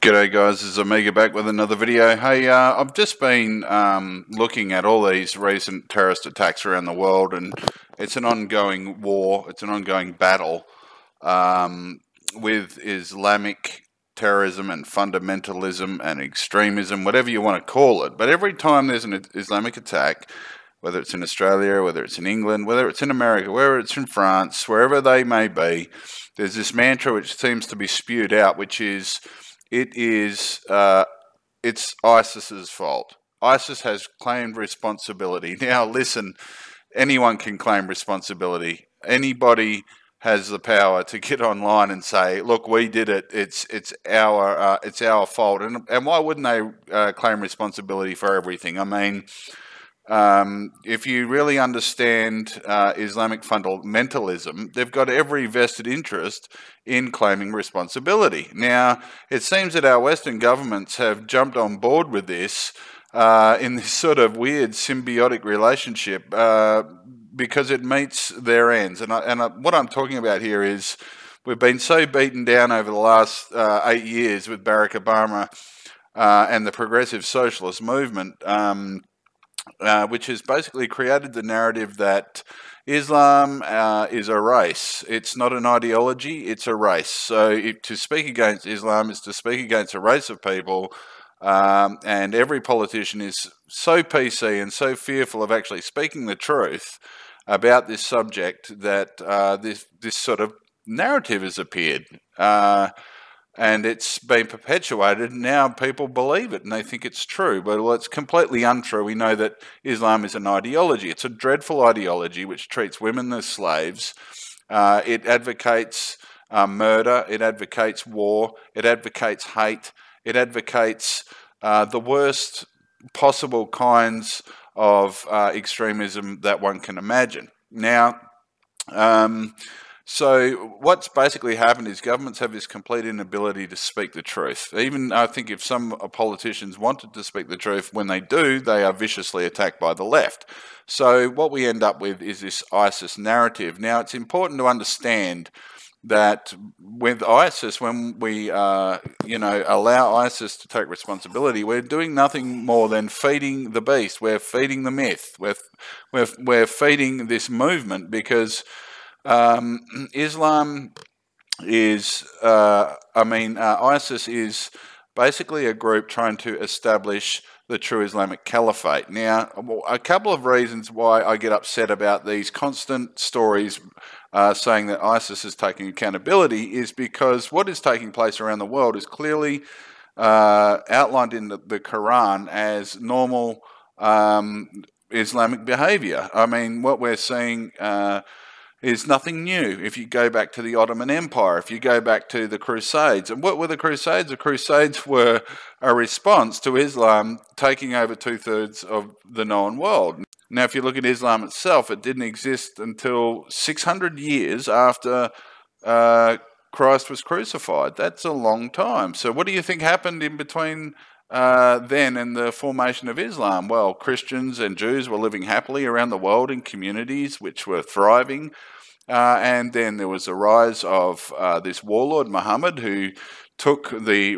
G'day guys, this is Omega back with another video. Hey, I've just been looking at all these recent terrorist attacks around the world, and it's an ongoing war, it's an ongoing battle with Islamic terrorism and fundamentalism and extremism, whatever you want to call it. But every time there's an Islamic attack, whether it's in Australia, whether it's in England, whether it's in America, whether it's in France, wherever they may be, there's this mantra which seems to be spewed out, which is it's ISIS's fault. ISIS has claimed responsibility. Now, listen, anyone can claim responsibility. Anybody has the power to get online and say, "Look, we did it. It's our fault." And why wouldn't they claim responsibility for everything? I mean, if you really understand Islamic fundamentalism, they've got every vested interest in claiming responsibility. Now, it seems that our Western governments have jumped on board with this in this sort of weird symbiotic relationship because it meets their ends. And what I'm talking about here is we've been so beaten down over the last 8 years with Barack Obama and the progressive socialist movement, which has basically created the narrative that Islam is a race. It's not an ideology, it's a race. So to speak against Islam is to speak against a race of people, and every politician is so PC and so fearful of actually speaking the truth about this subject that this sort of narrative has appeared. And it's been perpetuated, and now people believe it and they think it's true. But well, it's completely untrue. We know that Islam is an ideology. It's a dreadful ideology which treats women as slaves. It advocates murder. It advocates war. It advocates hate. It advocates the worst possible kinds of extremism that one can imagine. Now, so what's basically happened is governments have this complete inability to speak the truth. Even I think if some politicians wanted to speak the truth, when they do, they are viciously attacked by the left. So what we end up with is this ISIS narrative. Now, it's important to understand that with ISIS, when we allow ISIS to take responsibility, we're doing nothing more than feeding the beast. We're feeding the myth. We're feeding this movement because Islam is, ISIS is basically a group trying to establish the true Islamic caliphate. Now, a couple of reasons why I get upset about these constant stories saying that ISIS is taking accountability is because what is taking place around the world is clearly outlined in the Quran as normal Islamic behavior. I mean, what we're seeing is nothing new. If you go back to the Ottoman Empire, if you go back to the Crusades, and what were the Crusades? The Crusades were a response to Islam taking over 2/3 of the known world. Now, if you look at Islam itself, it didn't exist until 600 years after Christ was crucified. That's a long time. So what do you think happened in between then and the formation of Islam? Well, Christians and Jews were living happily around the world in communities which were thriving, and then there was a rise of this warlord Muhammad, who took the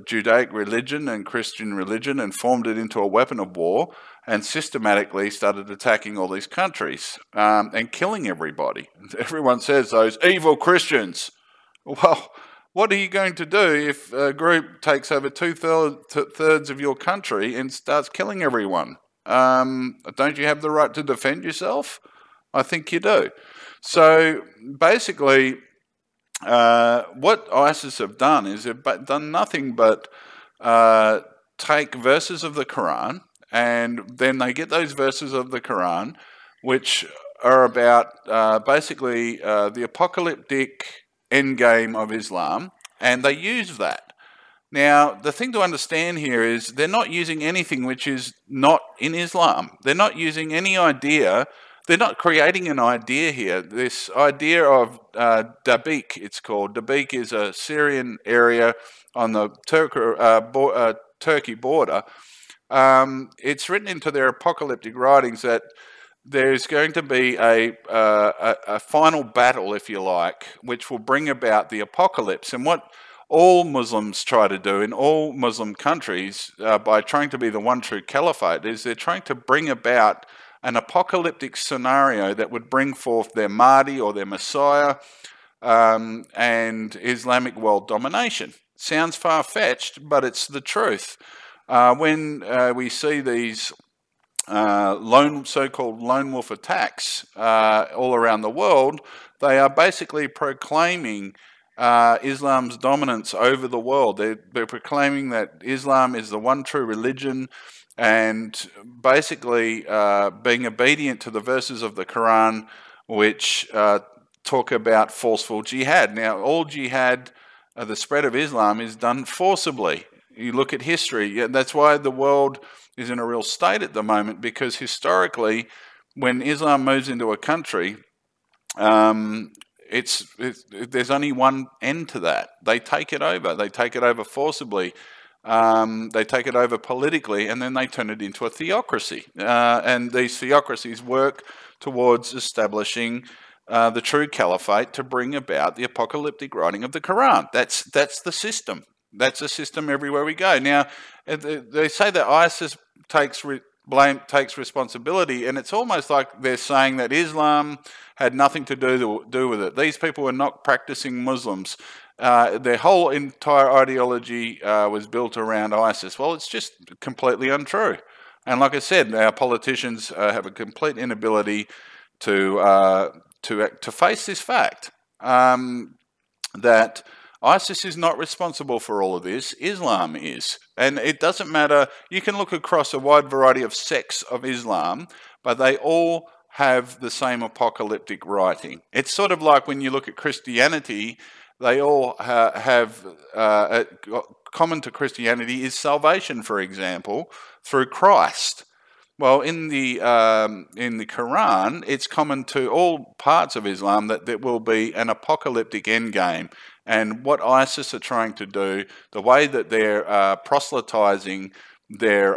Judaic religion and Christian religion and formed it into a weapon of war and systematically started attacking all these countries and killing everybody. Everyone says those evil Christians. Well, what are you going to do if a group takes over 2/3 of your country and starts killing everyone? Don't you have the right to defend yourself? I think you do. So basically, what ISIS have done is they've done nothing but take verses of the Quran, and then they get those verses of the Quran, which are about basically the apocalyptic endgame of Islam, and they use that. Now, the thing to understand here is they're not using anything which is not in Islam. They're not using any idea. They're not creating an idea here. This idea of Dabiq, it's called. Dabiq is a Syrian area on the Turkey border. It's written into their apocalyptic writings that there's going to be a final battle, if you like, which will bring about the apocalypse. And what all Muslims try to do in all Muslim countries by trying to be the one true caliphate is they're trying to bring about an apocalyptic scenario that would bring forth their Mahdi or their Messiah and Islamic world domination. Sounds far-fetched, but it's the truth. When we see these so-called lone wolf attacks all around the world, they are basically proclaiming Islam's dominance over the world. They're proclaiming that Islam is the one true religion, and basically being obedient to the verses of the Quran which talk about forceful jihad. Now, all jihad, the spread of Islam, is done forcibly. You look at history, that's why the world is in a real state at the moment, because historically, when Islam moves into a country, there's only one end to that. They take it over. They take it over forcibly. They take it over politically, and then they turn it into a theocracy. And these theocracies work towards establishing the true caliphate to bring about the apocalyptic writing of the Quran. That's the system. That's the system everywhere we go. Now, they say that ISIS takes responsibility, and it's almost like they're saying that Islam had nothing to do with it. These people were not practicing Muslims. Their whole entire ideology was built around ISIS. Well, it's just completely untrue. And like I said, our politicians have a complete inability to face this fact that ISIS is not responsible for all of this. Islam is. And it doesn't matter. You can look across a wide variety of sects of Islam, but they all have the same apocalyptic writing. It's sort of like when you look at Christianity, they all have common to Christianity is salvation, for example, through Christ. Well, in the Quran, it's common to all parts of Islam that there will be an apocalyptic endgame. And what ISIS are trying to do, the way that they're proselytizing their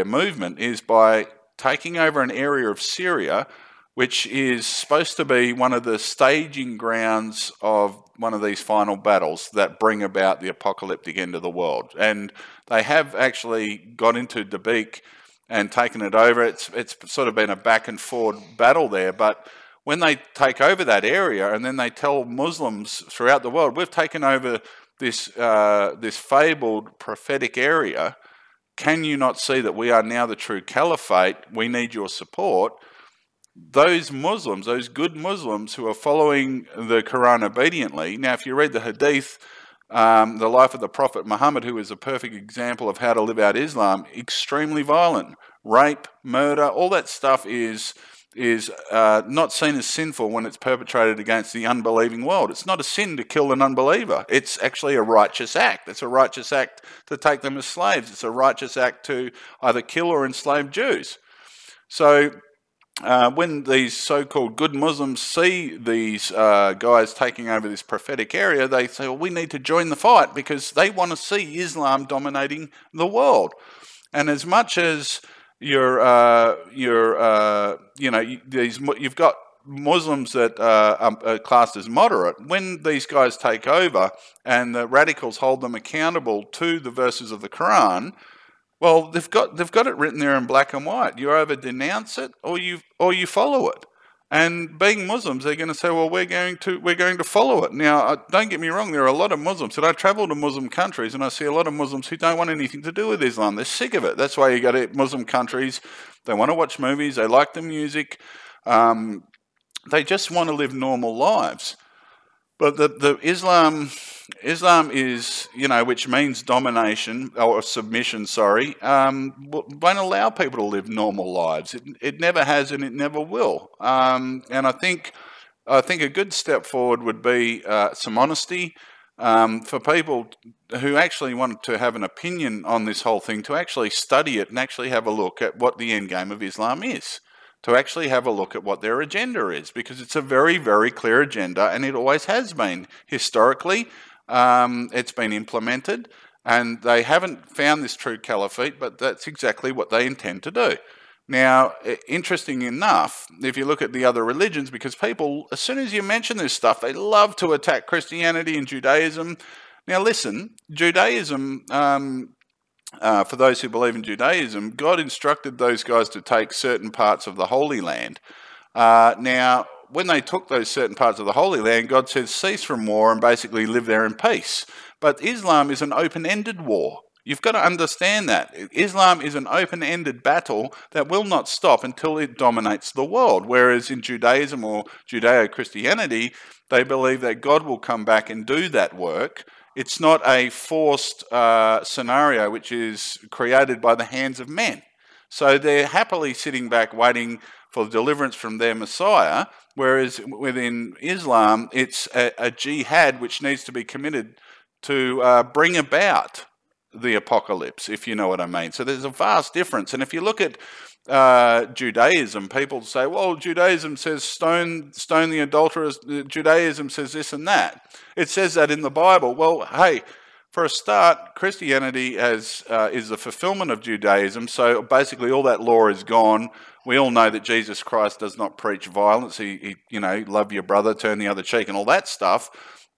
movement, is by taking over an area of Syria, which is supposed to be one of the staging grounds of one of these final battles that bring about the apocalyptic end of the world. And they have actually got into Dabiq and taken it over. It's sort of been a back and forward battle there, but when they take over that area and then they tell Muslims throughout the world, we've taken over this fabled prophetic area, can you not see that we are now the true caliphate? We need your support. Those Muslims, those good Muslims who are following the Quran obediently, now if you read the Hadith, the life of the Prophet Muhammad, who is a perfect example of how to live out Islam, extremely violent, rape, murder, all that stuff is not seen as sinful when it's perpetrated against the unbelieving world. It's not a sin to kill an unbeliever. It's actually a righteous act. It's a righteous act to take them as slaves. It's a righteous act to either kill or enslave Jews. So when these so-called good Muslims see these guys taking over this prophetic area, they say, well, we need to join the fight, because they want to see Islam dominating the world. And as much as you've got Muslims that are classed as moderate, when these guys take over and the radicals hold them accountable to the verses of the Quran, well, they've got it written there in black and white. You either denounce it or you follow it. And being Muslims, they're going to say, well, we're going to follow it. Now, don't get me wrong, there are a lot of Muslims, and I travel to Muslim countries and I see a lot of Muslims who don't want anything to do with Islam. They're sick of it. That's why you go to Muslim countries. They want to watch movies. They like the music. They just want to live normal lives. But the Islam is, which means domination or submission, won't allow people to live normal lives. It never has, and it never will. And I think a good step forward would be some honesty for people who actually want to have an opinion on this whole thing, to actually study it and actually have a look at what the end game of Islam is. To actually have a look at what their agenda is, because it's a very, very clear agenda, and it always has been. Historically, it's been implemented, and they haven't found this true caliphate, but that's exactly what they intend to do. Now, interesting enough, if you look at the other religions, because people, as soon as you mention this stuff, they love to attack Christianity and Judaism. Now, listen, Judaism, for those who believe in Judaism, God instructed those guys to take certain parts of the Holy Land. Now, when they took those certain parts of the Holy Land, God says, cease from war and basically live there in peace. But Islam is an open-ended war. You've got to understand that. Islam is an open-ended battle that will not stop until it dominates the world. Whereas in Judaism or Judeo-Christianity, they believe that God will come back and do that work. It's not a forced scenario which is created by the hands of men. So they're happily sitting back waiting for deliverance from their Messiah, whereas within Islam, it's a jihad which needs to be committed to bring about the apocalypse, if you know what I mean. So there's a vast difference. And if you look at Judaism, people say, well, Judaism says stone the adulterers, Judaism says this and that. It says that in the Bible. Well, hey, for a start, Christianity is the fulfillment of Judaism, so basically all that law is gone. We all know that Jesus Christ does not preach violence. He love your brother, turn the other cheek, and all that stuff.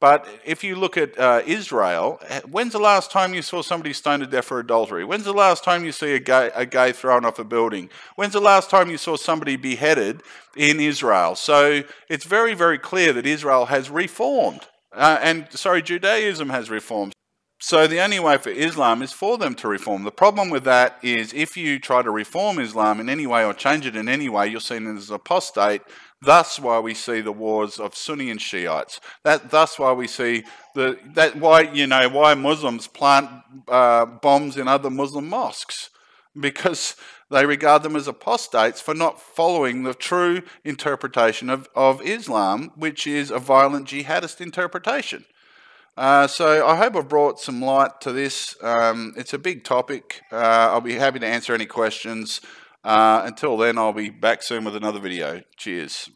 But if you look at Israel, when's the last time you saw somebody stoned to death for adultery? When's the last time you see a gay thrown off a building? When's the last time you saw somebody beheaded in Israel? So it's very, very clear that Israel has reformed. Judaism has reformed. So the only way for Islam is for them to reform. The problem with that is if you try to reform Islam in any way or change it in any way, you're seen as apostate. Thus why we see the wars of Sunni and Shiites. Thus why we see why Muslims plant bombs in other Muslim mosques. Because they regard them as apostates for not following the true interpretation of Islam, which is a violent jihadist interpretation. So I hope I've brought some light to this. It's a big topic. I'll be happy to answer any questions. Until then, I'll be back soon with another video. Cheers.